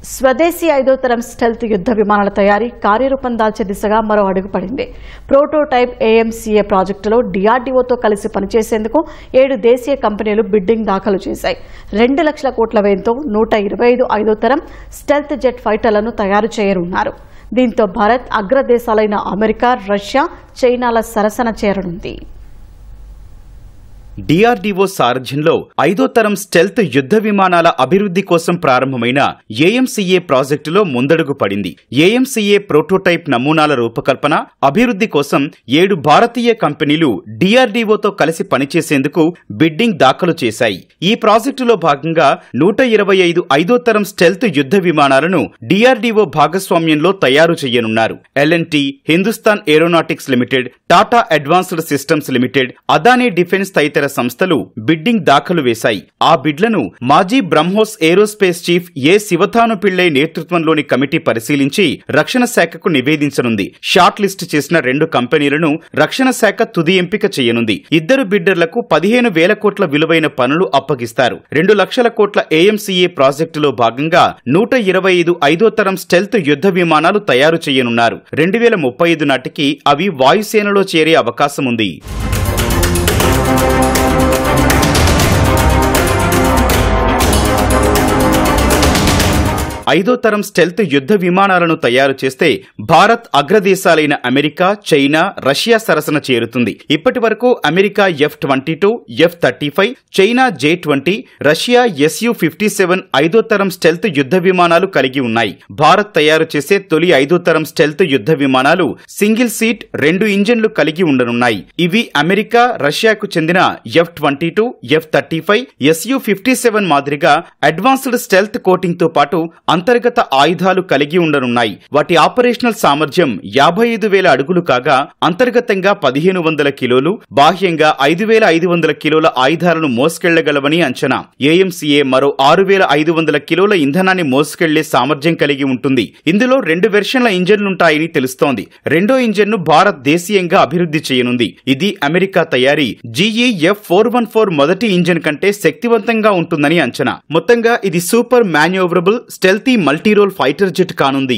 స్వదేశీ 5వ తరం స్టెల్త్ యుద్ధ విమానాల తయారీ కార్యరూపం దాల్చే దిశగా మరో అడుగు పడింది. ప్రోటోటైప్ AMCA ప్రాజెక్టులో DRDOతో కలిసి పనిచేసేందుకు 7 దేశీయ కంపెనీలు బిడ్డింగ్ దాఖలు చేశాయి. 2 లక్షల కోట్ల వ్యయంతో 125 5వ తరం స్టెల్త్ జెట్ ఫైటర్లను తయారు చేయనున్నారు. దీంతో భారత్ అగ్రదేశాలైన అమెరికా, రష్యా, చైనాల సరసన చేరనుంది. DRDO సారథ్యంలో 5వ తరం స్టెల్త్ యుద్ధ విమానాల అభివృద్ధి కోసం ప్రారంభమైన AMCA ప్రాజెక్టులో ముందడుగు పడింది. AMCA ప్రోటోటైప్ నమూనాల రూపకల్పన, అభివృద్ధి కోసం 7 భారతీయ కంపెనీలు DRDOతో కలిసి పనిచేసేందుకు బిడ్డింగ్ దాఖలు చేశాయి. ఈ ప్రాజెక్టులో భాగంగా 125 5వ తరం స్టెల్త్ యుద్ధ విమానాలను DRDO భాగస్వామ్యంలో తయారు చేయనున్నారు. L&T, Hindustan aeronautics limited, Tata advanced systems limited, Adani defence తదితర సంస్థలు బిడ్డింగ్ దాఖలు వేశాయి. ఆ బిడ్లను మాజీ బ్రహ్మోస్ ఏరోస్పేస్ చీఫ్ శివథాను పిళ్ళై నేతృత్వంలోని కమిటీ పరిశీలించి రక్షణ శాఖకు నివేదించనుంది. షార్ట్ లిస్ట్ చేసిన 2 కంపెనీలను రక్షణ శాఖ తుది ఎంపిక చేయనుంది. 2 బిడ్డర్లకు 15,000 కోట్ల విలువైన పనులు అప్పగిస్తారు. 2 లక్షల కోట్ల AMCA ప్రాజెక్టులో భాగంగా 125 5వ తరం స్టెల్త్ యుద్ధ విమానాలు తయారు చేయనున్నారు. 2035 నాటికి అవి వాయుసేనలో చేరే అవకాశం ఉంది. 5వ తరం స్టెల్త్ యుద్ధ విమానాలను తయారు చేస్తే భారత్ అగ్రదేశాలైన అమెరికా, చైనా, రష్యా సరసన చేరుతుంది. ఇప్పటి వరకు America F-22, F-35, China J-20, Russia Su-57 5వ తరం స్టెల్త్ యుద్ధ విమానాలు కలిగి ఉన్నాయి. భారత్ తయారు చేసే తొలి 5వ తరం స్టెల్త్ యుద్ధ విమానాలు సింగిల్ సీట్ 2 ఇంజన్లు కలిగి ఉండనున్నాయి. ఇవి అమెరికా, రష్యాకు చెందిన F-22, F-35, Su-57 మాదిరిగా అడ్వాన్స్డ్ స్టెల్త్ కోటింగ్ తో పాటు అంతర్గత ఆయుధాలు కలిగి ఉండనున్నాయి. వాటి ఆపరేషనల్ సామర్థ్యం 55,000 అడుగులు కాగా అంతర్గతంగా 1,500 కిలోలు, బాహ్యంగా 5,500 కిలోల ఆయుధాలను మోసుకెళ్లగలవని అంచనా. AMCA మరో 6,500 కిలోల ఇంధనాన్ని మోసుకెళ్లే సామర్థ్యం కలిగి ఉంటుంది. ఇందులో 2 వెర్షన్ల ఇంజన్లుంటాయని తెలుస్తోంది. రెండో ఇంజన్ను భారత్ దేశీయంగా అభివృద్ధి చేయనుంది. ఇది అమెరికా తయారీ GE F-414 మొదటి ఇంజన్ కంటే శక్తివంతంగా ఉంటుందని అంచనా. మొత్తంగా ఇది super manoeuvrable stealthy multirole fighter jet కానుంది.